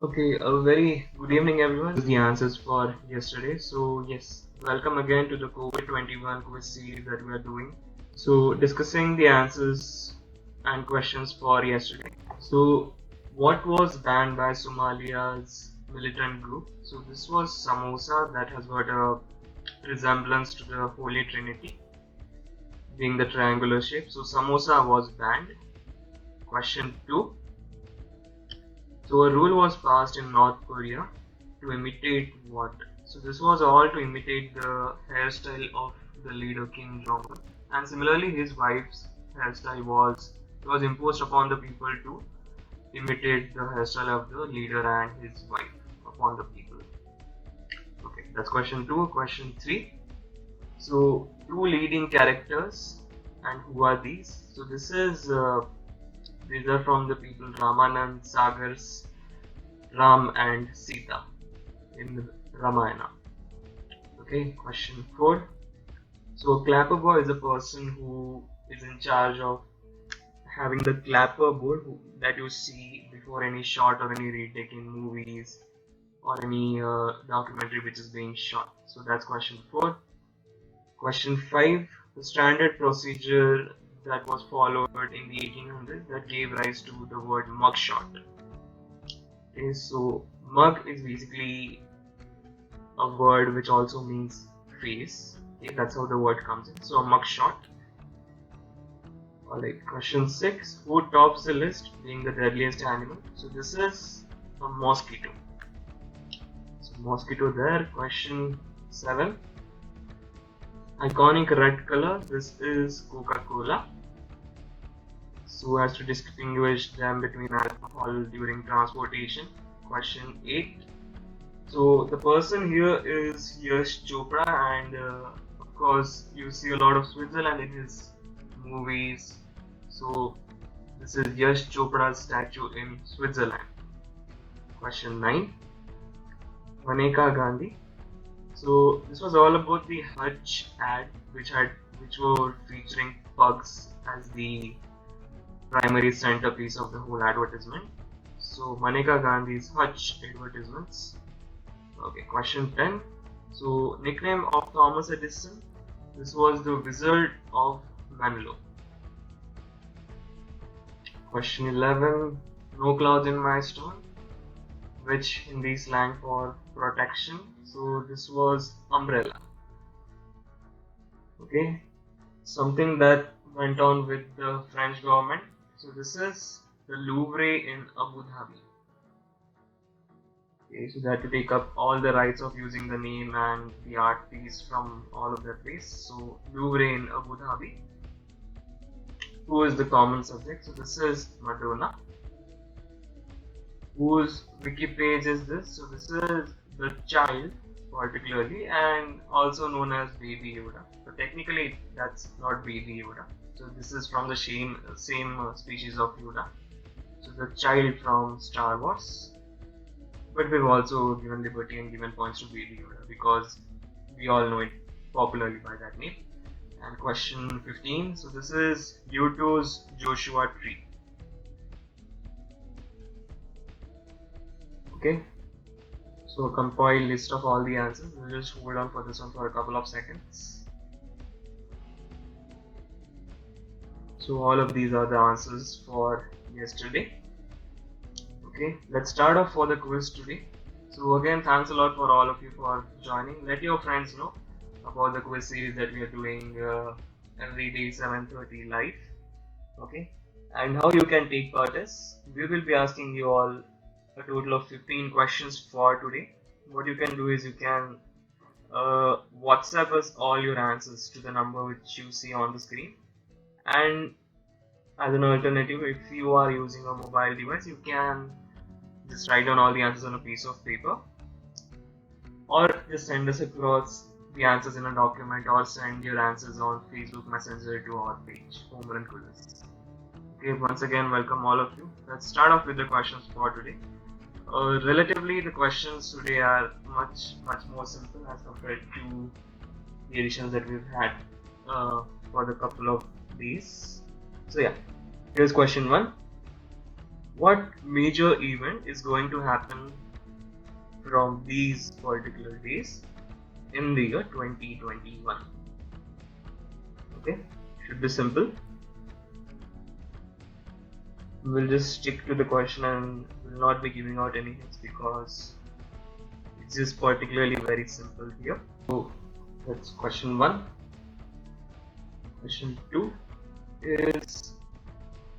Okay, a very good evening, everyone. This is the answers for yesterday. So, yes, welcome again to the COVID 21 quiz series that we are doing. So, discussing the answers and questions for yesterday. So, what was banned by Somalia's militant group? So, this was samosa that has got a resemblance to the Holy Trinity, being the triangular shape. So, samosa was banned. Question 2. So a rule was passed in North Korea to imitate what? So this was all to imitate the hairstyle of the leader Kim Jong Un, and similarly his wife's hairstyle was imposed upon the people to imitate the hairstyle of the leader and his wife upon the people. Okay, that's question two. Question three. So two leading characters, and who are these? So these are from the people Ramanand Sagar's Ram and Sita in Ramayana. Okay, question 4. So, a clapper boy is a person who is in charge of having the clapper board that you see before any shot or any retake in movies or any documentary which is being shot. So, that's question 4. Question 5. The standard procedure that was followed in the 1800s that gave rise to the word mugshot. Okay, so mug is basically a word which also means face. Okay, that's how the word comes in. So a mugshot. Alright, question 6. Who tops the list being the deadliest animal? So this is a mosquito. So mosquito there. Question 7. Iconic red color. This is Coca-Cola. So as to distinguish them between alcohol during transportation. Question 8. So the person here is Yash Chopra, and of course you see a lot of Switzerland in his movies. So this is Yash Chopra's statue in Switzerland. Question 9. Maneka Gandhi. So this was all about the Hutch ad, which were featuring pugs as the primary centerpiece of the whole advertisement. So Maneka Gandhi's Hutch advertisements. Okay, question 10. So, nickname of Thomas Edison. This was the Wizard of Menlo. Question 11. No clouds in my storm, which Hindi slang for protection. So, this was umbrella. Okay, something that went on with the French government. So, this is the Louvre in Abu Dhabi. Okay, so they had to take up all the rights of using the name and the art piece from all of that place. So Louvre in Abu Dhabi. Who is the common subject? So this is Madonna. Whose wiki page is this? So this is the child particularly, and also known as Baby Yoda. So technically that's not Baby Yoda. So this is from the same species of Yoda. So the child from Star Wars. But we've also given liberty and given points to Baby Yoda because we all know it popularly by that name. And question 15. So this is Pluto's Joshua Tree. Okay. So a compiled list of all the answers. We'll just hold on for this one for a couple of seconds. So all of these are the answers for yesterday. Okay, let's start off for the quiz today. So again, thanks a lot for all of you for joining. Let your friends know about the quiz series that we are doing every day 7:30 live. Okay, and how you can take part is we will be asking you all a total of 15 questions for today. What you can do is you can WhatsApp us all your answers to the number which you see on the screen, and as an alternative, if you are using a mobile device, you can just write down all the answers on a piece of paper, or just send us across the answers in a document, or send your answers on Facebook Messenger to our page, Home Run Quiz. Okay, once again, welcome all of you. Let's start off with the questions for today. Relatively, the questions today are much more simple as compared to the editions that we've had for the couple of days. So yeah, here's question 1. what major event is going to happen from these particular days in the year 2021? Okay, should be simple. We'll just stick to the question and will not be giving out any hints because it's just particularly very simple here. So that's question 1. Question 2 is,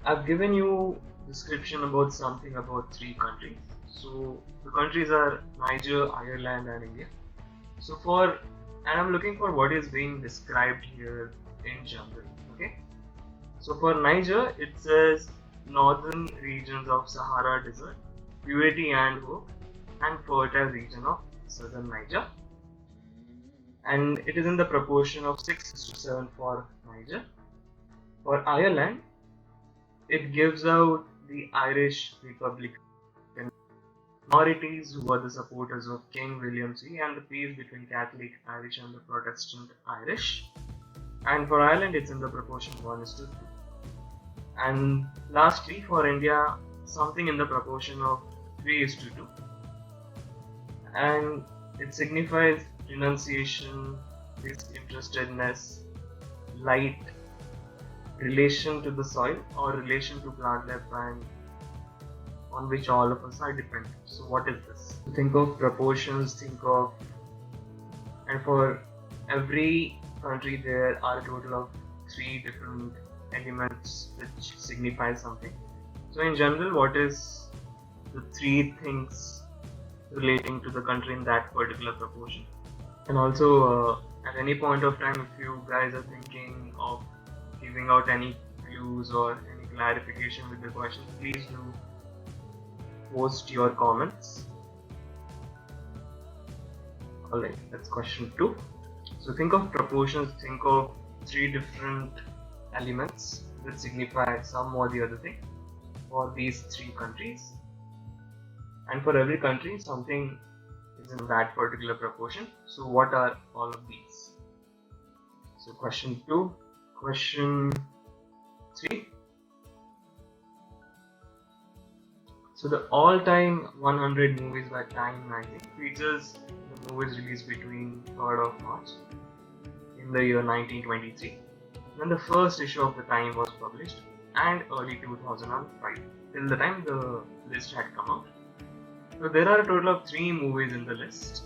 I've given you description about something about 3 countries. So the countries are Niger, Ireland and India. And I'm looking for what is being described here in general. Okay. So for Niger, it says northern regions of Sahara Desert, purity and hope, and fertile region of southern Niger. And it is in the proportion of 6:7 for Niger. For Ireland, it gives out the Irish Republican minorities who were the supporters of King William III and the peace between Catholic Irish and the Protestant Irish. And for Ireland, it's in the proportion 1:2. And lastly, for India, something in the proportion of 3:2. And it signifies renunciation, disinterestedness, light, relation to the soil, or relation to plant life, and on which all of us are dependent. So what is this? Think of proportions, and for every country there are a total of 3 different elements which signify something. So in general, what is the 3 things relating to the country in that particular proportion? And also at any point of time, if you guys are thinking of giving out any clues or any clarification with the question, please do post your comments. Alright, that's question 2. So think of proportions, think of 3 different elements that signify some or the other thing for these 3 countries. And for every country, something is in that particular proportion. So what are all of these? So question 2. Question 3. So the all-time 100 movies by Time magazine features the movies released between 3rd of March in the year 1923, when the first issue of the Time was published, and early 2005, till the time the list had come out. So there are a total of 3 movies in the list,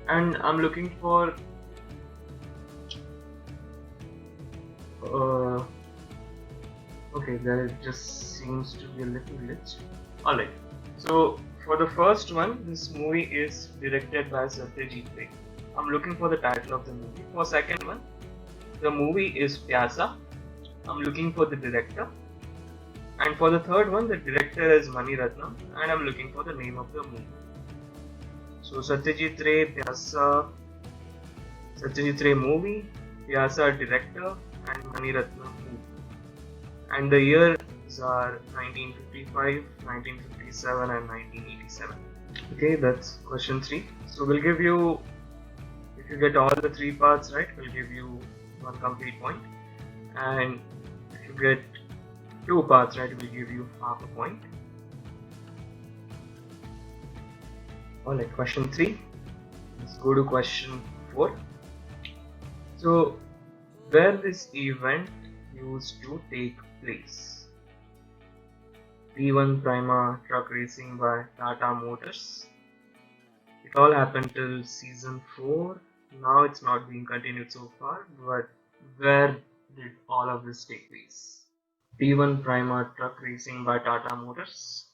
and I'm looking for okay, there just seems to be a little glitch. Alright, so for the first one, this movie is directed by Satyajit Ray. I'm looking for the title of the movie. For second one, the movie is Pyasa. I'm looking for the director. And for the third one, the director is Mani Ratnam, and I'm looking for the name of the movie. So Satyajit Ray, Pyasa, Satyajit Ray movie, Pyasa director, and Mani Ratnam movie. And the years are 1955, 1957 and 1987. Okay, that's question 3. So we'll give you, if you get all the 3 parts right, we'll give you 1 complete point. And if you get 2 parts right, we'll give you half a point. Alright, question 3. Let's go to question 4. So where this event used to take place? T1 Prima truck racing by Tata Motors. It all happened till season 4. Now it's not being continued so far, but where did all of this take place? T1 Prima truck racing by Tata Motors.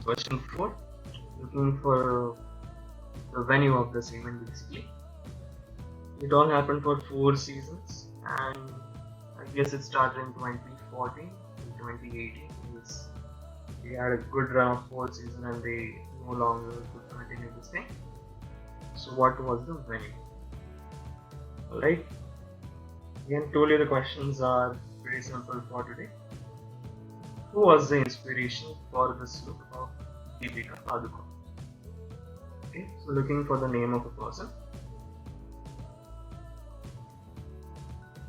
Question 4. Looking for the venue of this event basically. It all happened for 4 seasons, and I guess it started in 2014 to 2018. They had a good run of 4 seasons and they no longer could continue this thing. So what was the venue? Alright, again told you the questions are pretty simple for today. Who was the inspiration for this look of Deepika Padukone? Okay, so looking for the name of a person.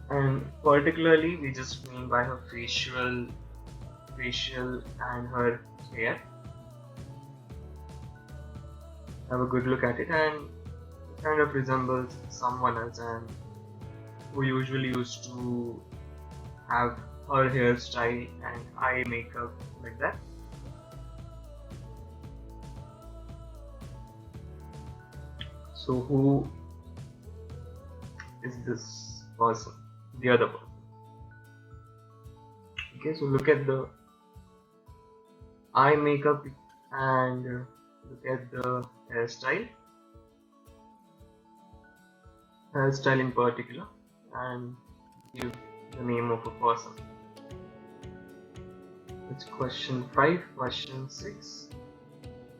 And particularly we just mean by her facial facial and her hair. Have a good look at it, and it kind of resembles someone else, and who usually used to have her hairstyle and eye makeup like that. So who is this person? The other person. Okay, so look at the eye makeup and look at the hairstyle in particular, and give the name of a person. It's question 5. Question 6.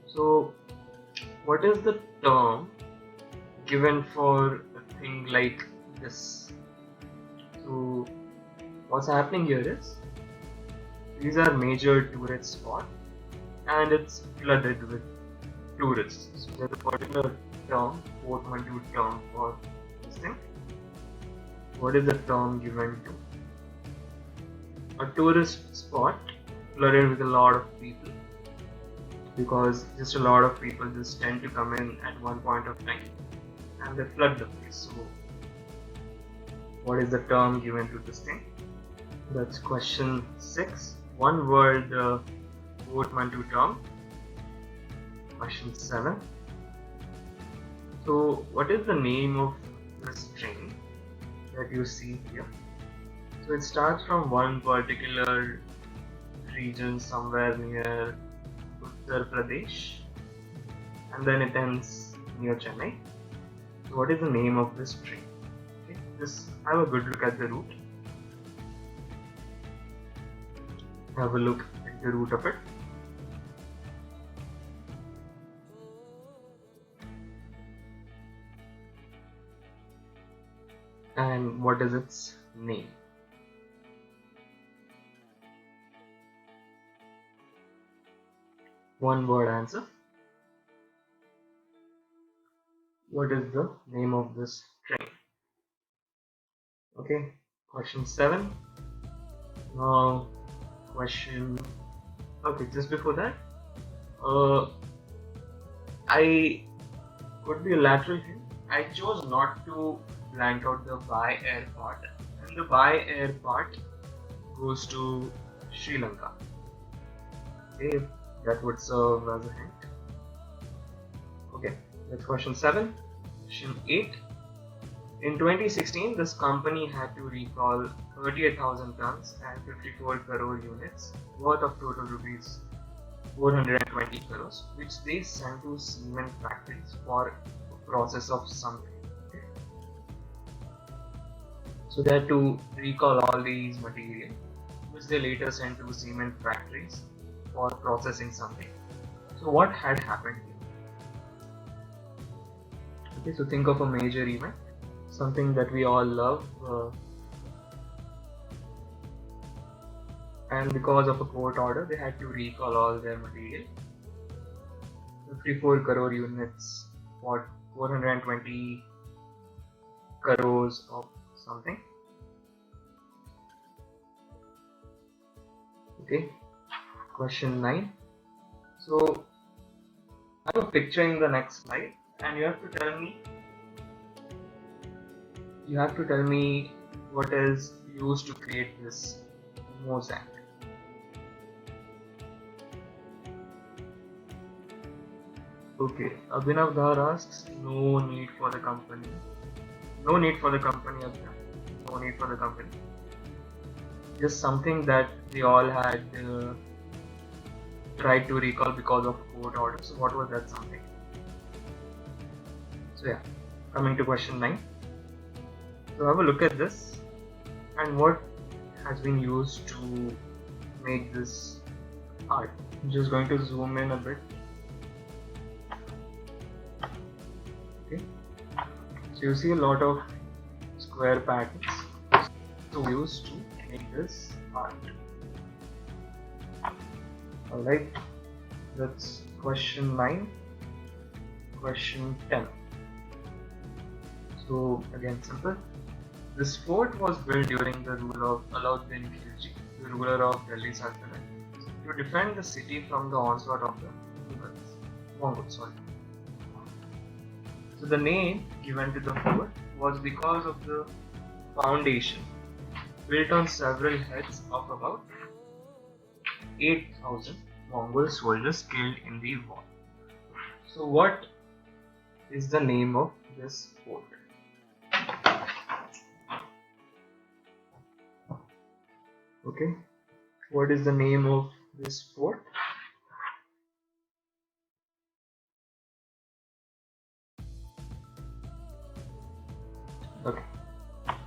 So what is the term given for a thing like this? So what's happening here is, these are major tourist spots and it's flooded with tourists. So there's a particular term, portmanteau term for this thing. What is the term given to? A tourist spot flooded with a lot of people, because just a lot of people just tend to come in at one point of time and they flood the place. So what is the term given to this thing? That's question 6. One word portmanteau term. Question 7. So what is the name of this train that you see here? So it starts from one particular region somewhere near Uttar Pradesh, and then it ends near Chennai. So what is the name of this train? Okay, just have a good look at the route. Have a look at the route of it. And what is its name? One word answer. What is the name of this train? Okay, question 7. Now okay, just before that, I could be a lateral hint. I chose not to blank out the by air part, and the by air part goes to Sri Lanka. Okay, that would serve as a hint. Okay, that's question 7. Question 8. In 2016, this company had to recall 38,000 tons and 54 crore units worth of total rupees 420 crores, which they sent to cement factories for a process of something. Okay. So they had to recall all these material, which they later sent to cement factories for processing something. So what had happened here? Okay, so think of a major event, something that we all love, and because of a court order, they had to recall all their material. 54 crore units for 420 crores of something. Okay, question 9. So I'm picturing the next slide, and you have to tell me what is used to create this mosaic. Okay, Abhinav Dhar asks, no need for the company. No need for the company, Abhinav. No need for the company. Just something that we all had tried to recall because of court order. So what was that something? So yeah, coming to question 9. So have a look at this, and what has been used to make this art. I'm just going to zoom in a bit. Okay, so you see a lot of square patterns used to make this art. Alright, that's question 9. Question 10. So again, simple. This fort was built during the rule of Alauddin Khilji, the ruler of Delhi Sultanate. to defend the city from the onslaught of the Mongols. So the name given to the fort was because of the foundation built on several heads of about 8,000 Mongol soldiers killed in the war. So what is the name of this fort? Okay, what is the name of this fort? Okay,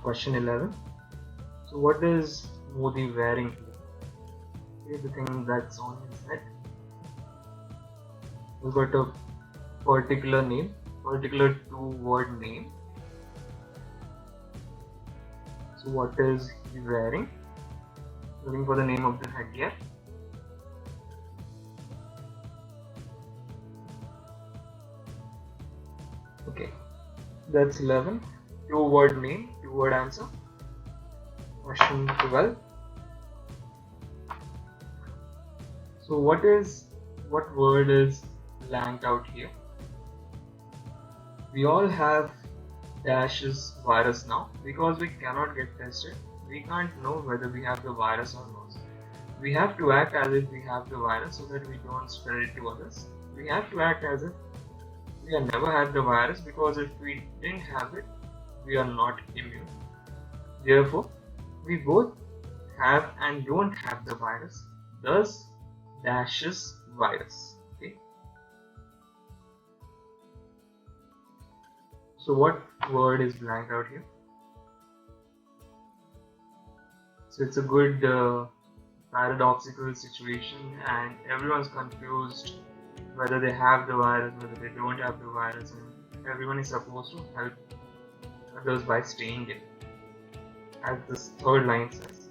question 11. So what is Modi wearing here? Okay, the thing that's on his head. We've got a particular name, particular two-word name. So what is he wearing? Looking for the name of the headgear. Okay, that's 11. Two-word name, two-word answer. Question 12. So what word is blanked out here? We all have Dash's virus now because we cannot get tested. We can't know whether we have the virus or not. We have to act as if we have the virus so that we don't spread it to others. We have to act as if we have never had the virus because if we didn't have it, we are not immune. Therefore, we both have and don't have the virus. Thus, Dash's virus. Okay. So what word is blanked out here? So it's a good paradoxical situation and everyone's confused whether they have the virus, whether they don't have the virus, and everyone is supposed to help others by staying in. As this third line says,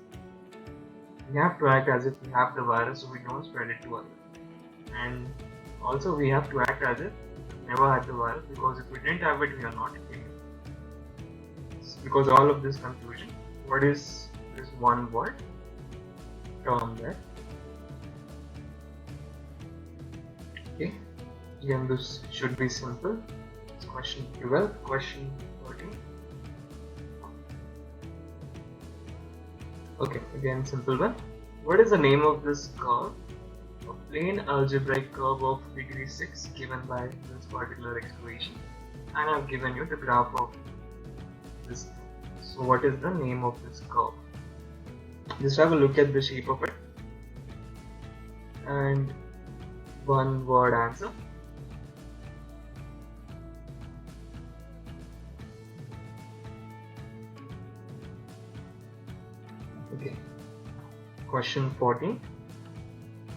we have to act as if we have the virus so we don't spread it to others. And also we have to act as if we never had the virus because if we didn't have it, we are not immune. Because all of this confusion, what is this one word term there? Okay, again this should be simple. It's question 12, question 13. Okay, again simple one. What is the name of this curve? A plain algebraic curve of degree 6 given by this particular equation, and I've given you the graph of this. So what is the name of this curve? Just have a look at the shape of it and one word answer. Okay, question 14.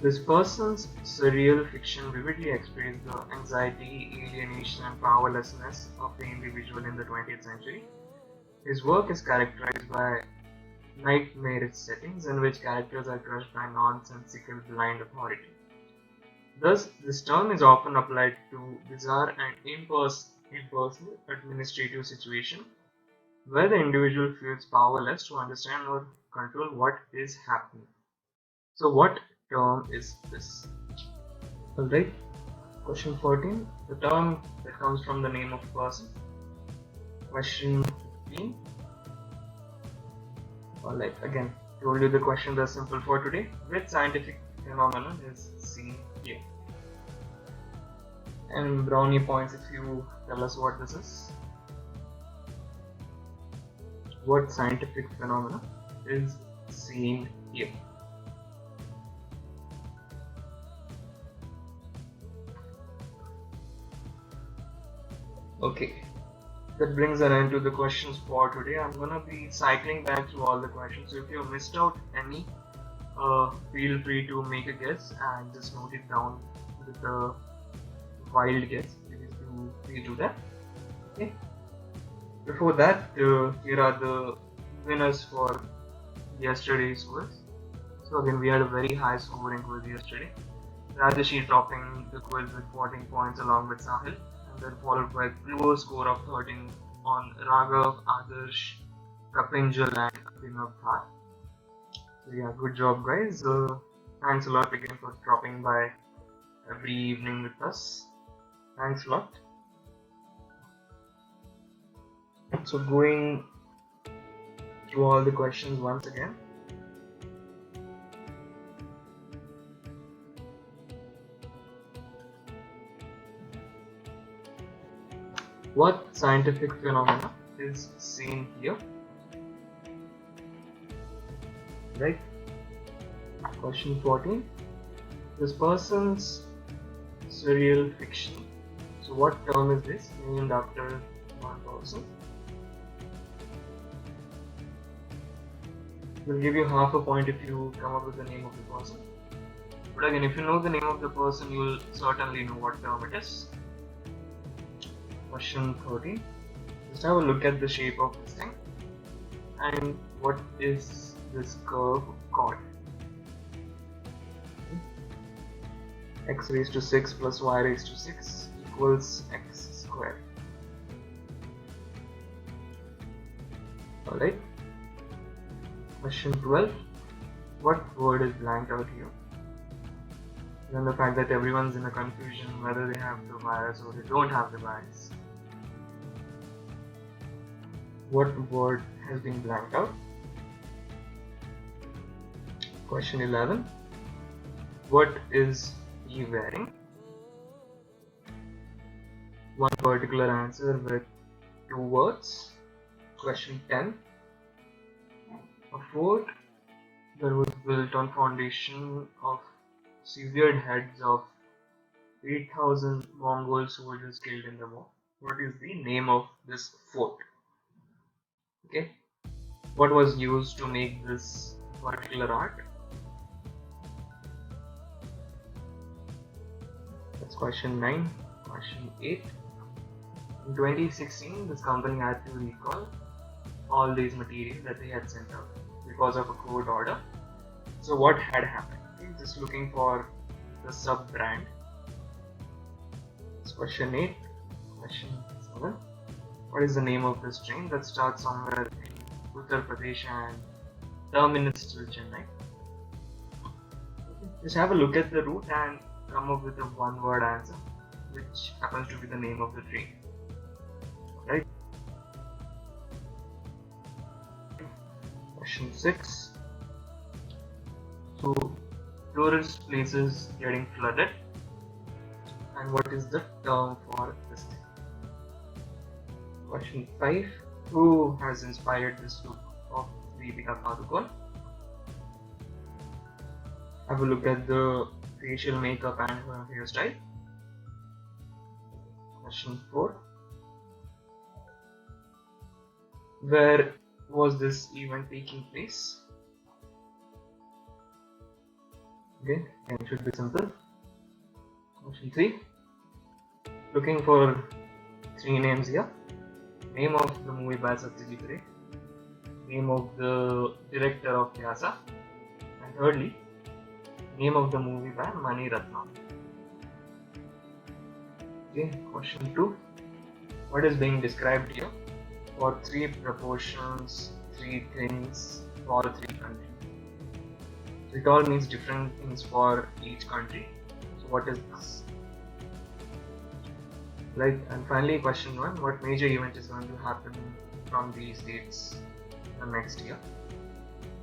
This person's surreal fiction vividly expressed the anxiety, alienation and powerlessness of the individual in the 20th century. His work is characterized by nightmarish settings in which characters are crushed by nonsensical blind authority. Thus, this term is often applied to bizarre and impersonal administrative situations where the individual feels powerless to understand or control what is happening. So what term is this? Alright, question 14. The term that comes from the name of person. Question 15. Alright, again, told you the questions are simple for today. Which scientific phenomenon is seen here? And brownie points if you tell us what this is. What scientific phenomena is seen here? Okay, that brings an end to the questions for today. I'm gonna be cycling back through all the questions. So if you missed out any, feel free to make a guess and just note it down with a wild guess. Please do that. Okay. Before that, here are the winners for yesterday's quiz. So again, we had a very high scoring quiz yesterday. Rajeshi topping the quiz with 14 points along with Sahil, and then followed by a close score of 13 on Raghav, Adarsh, Kapinjal and Abhinav Thar. So yeah, good job guys. thanks a lot again for dropping by every evening with us. Thanks a lot. So going through all the questions once again. What scientific phenomena is seen here? Right? Question 14. This person's surreal fiction. So what term is this named after one person? We'll give you half a point if you come up with the name of the person. But again, if you know the name of the person, you'll certainly know what term it is. Question 13. Just have a look at the shape of this thing. And what is this curve called? X raised to 6 plus y raised to 6 equals x squared. Alright. Question 12. What word is blanked out here? Given the fact that everyone's in a confusion whether they have the virus or they don't have the virus. What word has been blanked out? Question 11. What is he wearing? One particular answer with 2 words. Question 10. A fort that was built on foundation of severed heads of 8,000 Mongol soldiers killed in the war. What is the name of this fort? Okay. What was used to make this particular art? That's question 9. Question 8. In 2016, this company had to recall all these materials that they had sent out because of a court order. So what had happened? Okay, just looking for the sub brand. It's question 8. Question 7. What is the name of this train that starts somewhere in Uttar Pradesh and terminates till Chennai? Just have a look at the route and come up with a one-word answer, which happens to be the name of the train. Right? Question 6. So, tourist places getting flooded, and what is the term for this thing? Question 5. Who has inspired this look of Deepika Padukone? Have a look at the facial makeup and her hairstyle. Question 4. Where was this event taking place? Okay, and it should be simple. Question 3. Looking for 3 names here. Name of the movie by Satyajit Ray, name of the director of Vyasa, and thirdly, name of the movie by Mani Ratnam. Okay, question 2. What is being described here? For 3 proportions, 3 things for 3 countries. So it all means different things for each country. So what is this? Right, and finally question 1. What major event is going to happen from these dates the next year?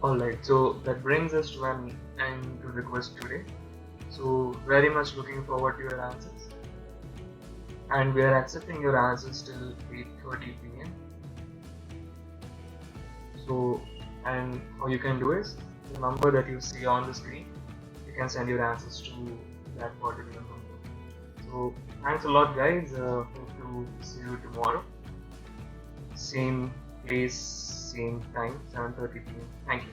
Alright, so that brings us to an end to the quiz today. So very much looking forward to your answers. And we are accepting your answers till 8:30 p.m. So, and how you can do is, the number that you see on the screen, you can send your answers to that particular number. So thanks a lot guys, hope to see you tomorrow. Same place, same time, 7:30 p.m. Thank you.